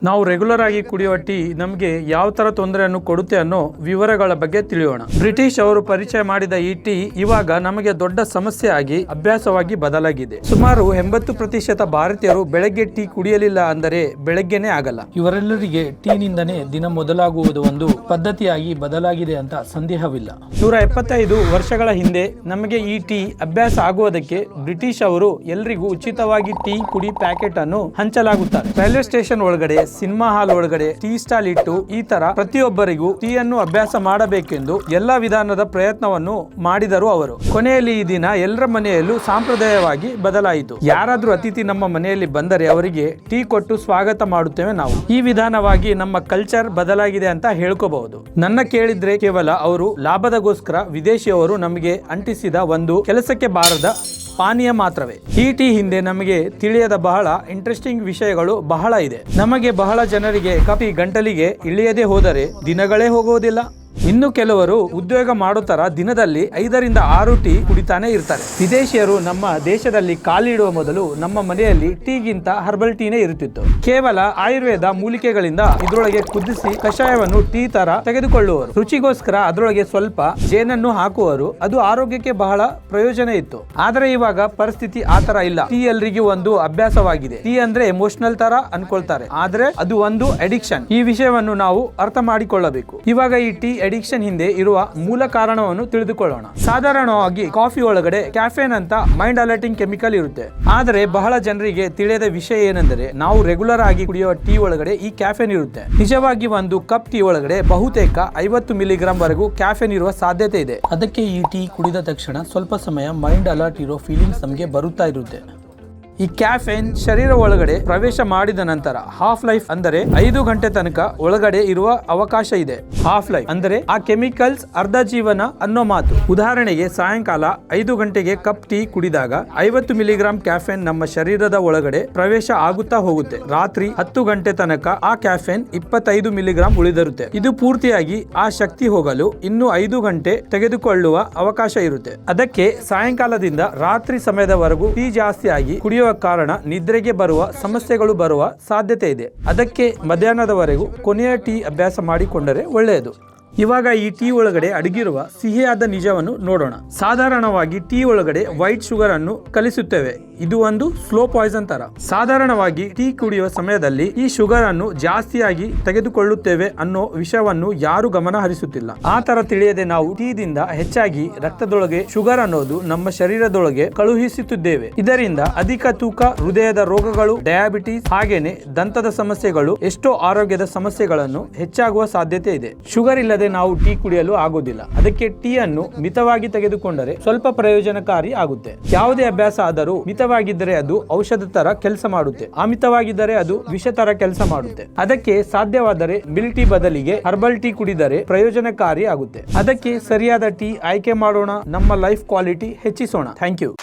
ನಾವು ರೆಗ್ಯುಲರ್ ಆಗಿ ಕುಡಿಯುವ ಟೀ ನಮಗೆ ಯಾವ ತರ ತೊಂದರೆಯನ್ನು ಕೊಡುತ್ತೆ ಅನ್ನೋ ವಿವರಗಳ ಬಗ್ಗೆ ತಿಳಿಯೋಣ. ಬ್ರಿಟಿಷ್ ಅವರು ಪರಿಚಯ ಮಾಡಿದ ಈ ಟೀ ಇವಾಗ ನಮಗೆ ದೊಡ್ಡ ಸಮಸ್ಯೆ ಆಗಿ ಅಭ್ಯಾಸವಾಗಿ ಬದಲಾಗಿದೆ. ಸುಮಾರು 80% ಭಾರತೀಯರು ಬೆಳಗ್ಗೆ ಟೀ ಕುಡಿಯಲಿಲ್ಲ ಅಂದರೆ ಬೆಳಗ್ಗೆನೇ ಆಗಲ್ಲ. ಇವರೆಲ್ಲರಿಗೆ ಟೀ ನಿಂದನೇ ದಿನ ಮೊದಲಾಗುವುದು ಒಂದು ಪದ್ಧತಿಯಾಗಿ ಬದಲಾಗಿದೆ ಅಂತ ಸಂದೇಹವಿಲ್ಲ. 175 ವರ್ಷಗಳ ಹಿಂದೆ ನಮಗೆ ಈ ಟೀ ಅಭ್ಯಾಸ ಆಗುವುದಕ್ಕೆ ಬ್ರಿಟಿಷ್ ಅವರು ಎಲ್ರಿಗೂ ಉಚಿತವಾಗಿ ಟೀ ಪುಡಿ ಪ್ಯಾಕೆಟ್ ಅನ್ನು ಹಂಚಲಾಗುತ್ತಾರೆ. ರೈಲ್ವೆ ಸ್ಟೇಷನ್ ಒಳಗಡೆ, ಸಿನಿಮಾ ಹಾಲ್ ಒಳಗಡೆ ಟೀ ಸ್ಟಾಲ್ ಇಟ್ಟು ಈ ತರ ಪ್ರತಿಯೊಬ್ಬರಿಗೂ ಟೀ ಅನ್ನು ಅಭ್ಯಾಸ ಮಾಡಬೇಕೆಂದು ಎಲ್ಲಾ ವಿಧಾನದ ಪ್ರಯತ್ನವನ್ನು ಮಾಡಿದರು ಅವರು. ಕೊನೆಯಲ್ಲಿ ಈ ದಿನ ಎಲ್ಲರ ಮನೆಯಲ್ಲೂ ಸಾಂಪ್ರದಾಯವಾಗಿ ಬದಲಾಯಿತು. ಯಾರಾದ್ರೂ ಅತಿಥಿ ನಮ್ಮ ಮನೆಯಲ್ಲಿ ಬಂದರೆ ಅವರಿಗೆ ಟೀ ಕೊಟ್ಟು ಸ್ವಾಗತ ಮಾಡುತ್ತೇವೆ ನಾವು. ಈ ವಿಧಾನವಾಗಿ ನಮ್ಮ ಕಲ್ಚರ್ ಬದಲಾಗಿದೆ ಅಂತ ಹೇಳ್ಕೋಬಹುದು. ನನ್ನ ಕೇಳಿದ್ರೆ ಕೇವಲ ಅವರು ಲಾಭದಗೋಸ್ಕರ ವಿದೇಶಿಯವರು ನಮಗೆ ಅಂಟಿಸಿದ ಒಂದು ಕೆಲಸಕ್ಕೆ ಬಾರದ ಪಾನೀಯ ಮಾತ್ರವೇ. ಈ ಟೀ ಹಿಂದೆ ನಮಗೆ ತಿಳಿಯದ ಬಹಳ ಇಂಟ್ರೆಸ್ಟಿಂಗ್ ವಿಷಯಗಳು ಬಹಳ ಇದೆ. ನಮಗೆ ಬಹಳ ಜನರಿಗೆ ಕಾಫಿ ಗಂಟಲಿಗೆ ಇಳಿಯದೆ ಹೋದರೆ ದಿನಗಳೇ ಹೋಗುವುದಿಲ್ಲ. ಇನ್ನು ಕೆಲವರು ಉದ್ಯೋಗ ಮಾಡುತ್ತರ ದಿನದಲ್ಲಿ 5 ರಿಂದ 6 ಟೀ ಕುಡಿತಾನೆ ಇರ್ತಾರೆ. ವಿದೇಶಿಯರು ನಮ್ಮ ದೇಶದಲ್ಲಿ ಕಾಲಿಡುವ ಮೊದಲು ನಮ್ಮ ಮನೆಯಲ್ಲಿ ಟೀಗಿಂತ ಹರ್ಬಲ್ ಟೀನೇ ಇರುತ್ತಿತ್ತು. ಕೇವಲ ಆಯುರ್ವೇದ ಮೂಲಿಕೆಗಳಿಂದ ಇದರೊಳಗೆ ಕುದಿಸಿ ಕಷಾಯವನ್ನು ಟೀ ತರ ತೆಗೆದುಕೊಳ್ಳುವರು. ರುಚಿಗೋಸ್ಕರ ಅದರೊಳಗೆ ಸ್ವಲ್ಪ ಜೇನನ್ನು ಹಾಕುವರು. ಅದು ಆರೋಗ್ಯಕ್ಕೆ ಬಹಳ ಪ್ರಯೋಜನ ಇತ್ತು. ಆದರೆ ಇವಾಗ ಪರಿಸ್ಥಿತಿ ಆತರ ಇಲ್ಲ. ಟೀ ಎಲ್ರಿಗೂ ಒಂದು ಅಭ್ಯಾಸವಾಗಿದೆ. ಟೀ ಅಂದ್ರೆ ಎಮೋಷನಲ್ ತರ ಅನ್ಕೊಳ್ತಾರೆ, ಆದ್ರೆ ಅದು ಒಂದು ಅಡಿಕ್ಷನ್. ಈ ವಿಷಯವನ್ನು ನಾವು ಅರ್ಥ ಮಾಡಿಕೊಳ್ಳಬೇಕು. ಇವಾಗ ಈ ಟೀ ಅಡಿಕ್ಷನ್ ಹಿಂದೆ ಇರುವ ಮೂಲ ಕಾರಣವನ್ನು ತಿಳಿದುಕೊಳ್ಳೋಣ. ಸಾಧಾರಣವಾಗಿ ಕಾಫಿ ಒಳಗಡೆ ಕ್ಯಾಫೇನ್ ಅಂತ ಮೈಂಡ್ ಅಲರ್ಟಿಂಗ್ ಕೆಮಿಕಲ್ ಇರುತ್ತೆ. ಆದರೆ ಬಹಳ ಜನರಿಗೆ ತಿಳಿಯದ ವಿಷಯ ಏನೆಂದರೆ ನಾವು ರೆಗ್ಯುಲರ್ ಆಗಿ ಕುಡಿಯುವ ಟೀ ಒಳಗಡೆ ಈ ಕ್ಯಾಫೇನ್ ಇರುತ್ತೆ. ನಿಜವಾಗಿ ಒಂದು ಕಪ್ ಟೀ ಒಳಗಡೆ ಬಹುತೇಕ 50 ಮಿಲಿಗ್ರಾಂ ವರೆಗೂ ಕ್ಯಾಫೇನ್ ಇರುವ ಸಾಧ್ಯತೆ ಇದೆ. ಅದಕ್ಕೆ ಈ ಟೀ ಕುಡಿದ ತಕ್ಷಣ ಸ್ವಲ್ಪ ಸಮಯ ಮೈಂಡ್ ಅಲರ್ಟ್ ಇರೋ ಫೀಲಿಂಗ್ಸ್ ನಮಗೆ ಬರುತ್ತಾ ಇರುತ್ತೆ. ಈ ಕ್ಯಾಫೇನ್ ಶರೀರ ಒಳಗಡೆ ಪ್ರವೇಶ ಮಾಡಿದ ನಂತರ ಹಾಫ್ ಲೈಫ್ ಅಂದರೆ 5 ಗಂಟೆ ತನಕ ಒಳಗಡೆ ಇರುವ ಅವಕಾಶ ಇದೆ. ಹಾಫ್ ಲೈಫ್ ಅಂದರೆ ಆ ಕೆಮಿಕಲ್ಸ್ ಅರ್ಧ ಜೀವನ ಅನ್ನೋ ಮಾತು. ಉದಾಹರಣೆಗೆ ಸಾಯಂಕಾಲ 5 ಗಂಟೆಗೆ ಕಪ್ ಟೀ ಕುಡಿದಾಗ 50 ಮಿಲಿಗ್ರಾಂ ಕ್ಯಾಫೇನ್ ನಮ್ಮ ಶರೀರದ ಒಳಗಡೆ ಪ್ರವೇಶ ಆಗುತ್ತಾ ಹೋಗುತ್ತೆ. ರಾತ್ರಿ 10 ಗಂಟೆ ತನಕ ಆ ಕ್ಯಾಫೇನ್ 25 ಮಿಲಿಗ್ರಾಂ ಉಳಿದಿರುತ್ತೆ. ಇದು ಪೂರ್ತಿಯಾಗಿ ಆ ಶಕ್ತಿ ಹೋಗಲು ಇನ್ನು 5 ಗಂಟೆ ತೆಗೆದುಕೊಳ್ಳುವ ಅವಕಾಶ ಇರುತ್ತೆ. ಅದಕ್ಕೆ ಸಾಯಂಕಾಲದಿಂದ ರಾತ್ರಿ ಸಮಯದವರೆಗೂ ಟೀ ಜಾಸ್ತಿ ಆಗಿ ಕುಡಿಯುವ ಕಾರಣ ನಿದ್ರೆಗೆ ಬರುವ ಸಮಸ್ಯೆಗಳು ಬರುವ ಸಾಧ್ಯತೆ ಇದೆ. ಅದಕ್ಕೆ ಮಧ್ಯಾಹ್ನದವರೆಗೂ ಕೊನೆಯ ಟೀ ಅಭ್ಯಾಸ ಮಾಡಿಕೊಂಡರೆ ಒಳ್ಳೆಯದು. ಇವಾಗ ಈ ಟೀ ಒಳಗಡೆ ಅಡಗಿರುವ ಸಿಹಿಯಾದ ನಿಜವನ್ನು ನೋಡೋಣ. ಸಾಧಾರಣವಾಗಿ ಟೀ ಒಳಗಡೆ ವೈಟ್ ಶುಗರ್ ಅನ್ನು ಕಲಿಸುತ್ತೇವೆ. ಇದು ಒಂದು ಸ್ಲೋ ಪಾಯ್ಸನ್ ತರ. ಸಾಧಾರಣವಾಗಿ ಟೀ ಕುಡಿಯುವ ಸಮಯದಲ್ಲಿ ಈ ಶುಗರ್ ಅನ್ನು ಜಾಸ್ತಿಯಾಗಿ ತೆಗೆದುಕೊಳ್ಳುತ್ತೇವೆ ಅನ್ನೋ ವಿಷಯವನ್ನು ಯಾರು ಗಮನ ಹರಿಸುತ್ತಿಲ್ಲ. ಆ ತರ ತಿಳಿಯದೆ ನಾವು ಟೀದಿಂದ ಹೆಚ್ಚಾಗಿ ರಕ್ತದೊಳಗೆ ಶುಗರ್ ಅನ್ನೋದು ನಮ್ಮ ಶರೀರದೊಳಗೆ ಕಳುಹಿಸುತ್ತಿದ್ದೇವೆ. ಇದರಿಂದ ಅಧಿಕ ತೂಕ, ಹೃದಯದ ರೋಗಗಳು, ಡಯಾಬಿಟಿಸ್ ಹಾಗೇನೆ ದಂತದ ಸಮಸ್ಯೆಗಳು, ಎಷ್ಟೋ ಆರೋಗ್ಯದ ಸಮಸ್ಯೆಗಳನ್ನು ಹೆಚ್ಚಾಗುವ ಸಾಧ್ಯತೆ ಇದೆ. ಶುಗರ್ ಇಲ್ಲದೆ ನಾವು ಟೀ ಕುಡಿಯಲು ಆಗೋದಿಲ್ಲ. ಅದಕ್ಕೆ ಟೀ ಅನ್ನು ಮಿತವಾಗಿ ತೆಗೆದುಕೊಂಡರೆ ಸ್ವಲ್ಪ ಪ್ರಯೋಜನಕಾರಿ ಆಗುತ್ತೆ. ಯಾವುದೇ ಅಭ್ಯಾಸ ಆದರೂ ಮಿತವಾಗಿದ್ದರೆ ಅದು ಔಷಧ ತರ ಕೆಲಸ ಮಾಡುತ್ತೆ, ಅಮಿತವಾಗಿದ್ದರೆ ಅದು ವಿಷ ತರ ಕೆಲಸ ಮಾಡುತ್ತೆ. ಅದಕ್ಕೆ ಸಾಧ್ಯವಾದರೆ ಮಿಲ್ಕ್ ಟೀ ಬದಲಿಗೆ ಹರ್ಬಲ್ ಟೀ ಕುಡಿದರೆ ಪ್ರಯೋಜನಕಾರಿ ಆಗುತ್ತೆ. ಅದಕ್ಕೆ ಸರಿಯಾದ ಟೀ ಆಯ್ಕೆ ಮಾಡೋಣ, ನಮ್ಮ ಲೈಫ್ ಕ್ವಾಲಿಟಿ ಹೆಚ್ಚಿಸೋಣ. Thank you.